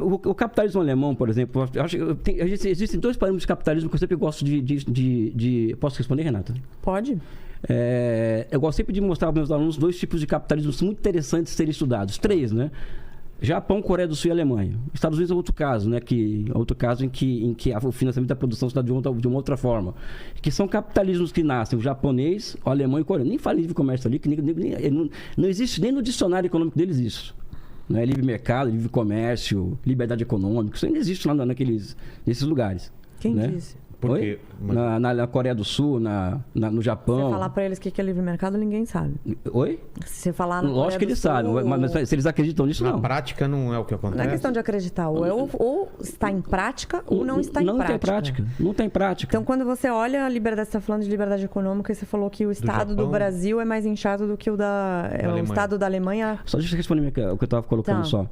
O capitalismo alemão, por exemplo, existem dois parâmetros de capitalismo que eu sempre gosto de... Posso responder, Renata? Pode. Eu gosto sempre de mostrar aos meus alunos dois tipos de capitalismo muito interessantes de serem estudados. 3, né? Japão, Coreia do Sul e Alemanha. Estados Unidos é outro caso, né? Outro caso em que o financiamento da produção se dá de uma outra forma. Que são capitalismos que nascem, o japonês, o alemão e o coreano. Nem fala livre comércio ali, que não existe nem no dicionário econômico deles isso. Não é livre mercado, livre comércio, liberdade econômica. Isso ainda existe lá nesses lugares. Quem né? disse? Oi? Na Coreia do Sul, no Japão. Se você falar pra eles o que é livre mercado, ninguém sabe. Oi? Se você falar na Lógico que eles sabem, mas se eles acreditam nisso, não. Na prática não é o que acontece. Não é questão de acreditar. Ou está em prática ou não está em prática. Não tem prática. Não tem prática. Então, quando você olha a liberdade, você está falando de liberdade econômica e você falou que o Estado do Brasil é mais inchado do que o Estado da Alemanha. Só deixa eu responder o que eu estava colocando só.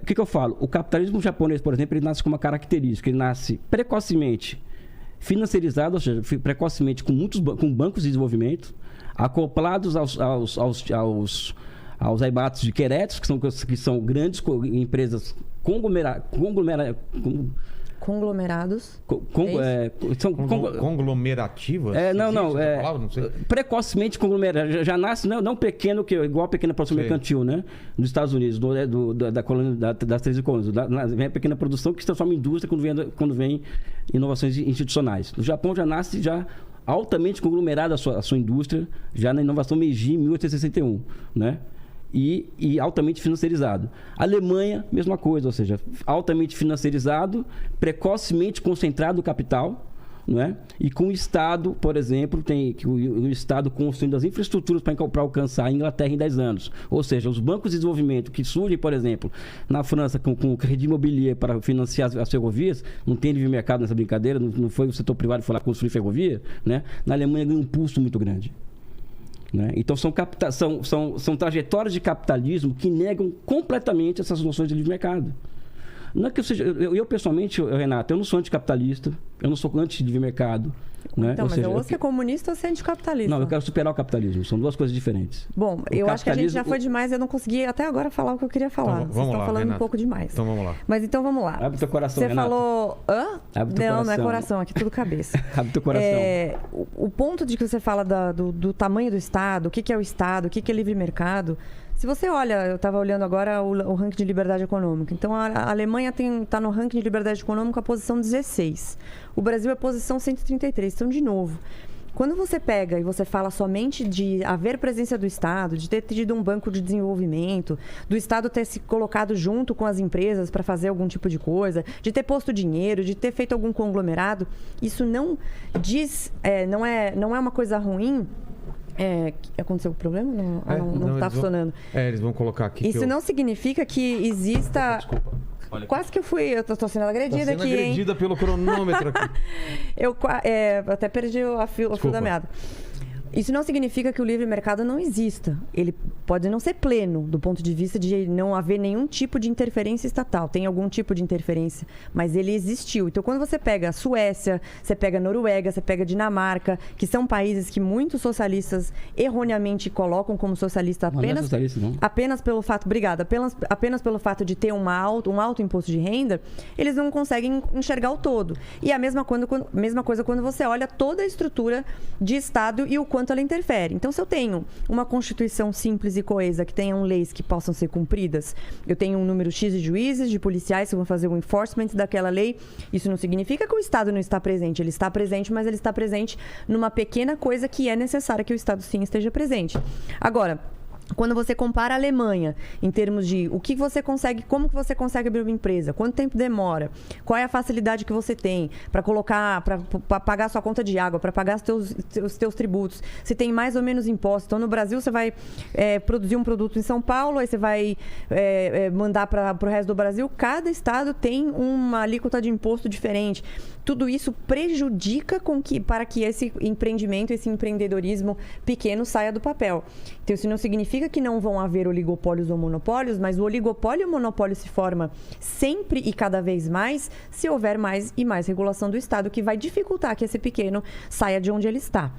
O que eu falo? O capitalismo japonês, por exemplo, ele nasce com uma característica. Ele nasce precocemente financiarizado, ou seja, precocemente com bancos de desenvolvimento, acoplados aos aibatos de Querétaro, que são grandes empresas conglomerados. São conglomerativas? Não sei. Precocemente conglomerado. Já nasce não pequeno, igual a pequena produção mercantil, né? Nos Estados Unidos, das 13 colônias. Vem a pequena produção que se transforma em indústria quando vem inovações institucionais. O Japão já nasce altamente conglomerado a sua indústria, já na inovação Meiji, em 1861, né? E altamente financiarizado. A Alemanha, mesma coisa, ou seja, altamente financiarizado, precocemente concentrado o capital, não é? E com o Estado, por exemplo, o Estado construindo as infraestruturas para alcançar a Inglaterra em 10 anos. Ou seja, os bancos de desenvolvimento que surgem, por exemplo, na França com o crédito imobiliário para financiar as ferrovias, não tem livre mercado nessa brincadeira, não foi o setor privado que foi lá construir ferrovia, né? Na Alemanha ganhou um pulso muito grande. Né? Então, são trajetórias de capitalismo que negam completamente essas noções de livre mercado. Não é que eu pessoalmente, Renata, eu não sou anticapitalista, eu não sou anti-livre mercado. Né? Então, ou você é comunista ou você é anticapitalista. Não, eu quero superar o capitalismo, são duas coisas diferentes. Bom, eu acho que a gente já foi demais, eu não consegui até agora falar o que eu queria falar. Então, Vocês estão falando Renata. Um pouco demais. Então vamos lá. Mas então vamos lá. Abre teu coração, Você Renata. falou... Abre teu coração. Não é coração, aqui é tudo cabeça. Abre teu coração. O ponto de que você fala do tamanho do Estado, o que é o Estado, o que é livre mercado... Se você olha, eu estava olhando agora o ranking de liberdade econômica. Então, a Alemanha está no ranking de liberdade econômica a posição 16. O Brasil é a posição 133. Então, de novo, quando você pega e você fala somente de haver presença do Estado, de ter tido um banco de desenvolvimento, do Estado ter se colocado junto com as empresas para fazer algum tipo de coisa, de ter posto dinheiro, de ter feito algum conglomerado, isso não diz, não é uma coisa ruim. Aconteceu o problema? Não está funcionando. Eles vão colocar aqui. Isso não significa que exista... Desculpa. Olha quase que eu tô sendo agredida aqui, hein? Agredida pelo cronômetro aqui. Eu até perdi o fio da meada. Isso não significa que o livre mercado não exista. Ele pode não ser pleno, do ponto de vista de não haver nenhum tipo de interferência estatal. Tem algum tipo de interferência, mas ele existiu. Então, quando você pega a Suécia, você pega a Noruega, você pega a Dinamarca, que são países que muitos socialistas erroneamente colocam como socialista apenas pelo fato... Obrigada. Apenas pelo fato de ter um alto imposto de renda, eles não conseguem enxergar o todo. E a mesma coisa quando você olha toda a estrutura de Estado e o quanto ela interfere. Então, se eu tenho uma Constituição simples e coesa, que tenham leis que possam ser cumpridas, eu tenho um número X de juízes, de policiais que vão fazer o enforcement daquela lei, isso não significa que o Estado não está presente. Ele está presente, mas ele está presente numa pequena coisa que é necessária que o Estado sim esteja presente. Agora, quando você compara a Alemanha em termos de como que você consegue abrir uma empresa, quanto tempo demora, qual é a facilidade que você tem para colocar, para pagar a sua conta de água, para pagar os teus tributos, se tem mais ou menos impostos. Então, no Brasil, você vai produzir um produto em São Paulo, aí você vai mandar para o resto do Brasil. Cada estado tem uma alíquota de imposto diferente. Tudo isso prejudica para que esse empreendimento, esse empreendedorismo pequeno saia do papel. Então, isso não significa que não vão haver oligopólios ou monopólios, mas o oligopólio e o monopólio se forma sempre e cada vez mais se houver mais e mais regulação do Estado, que vai dificultar que esse pequeno saia de onde ele está.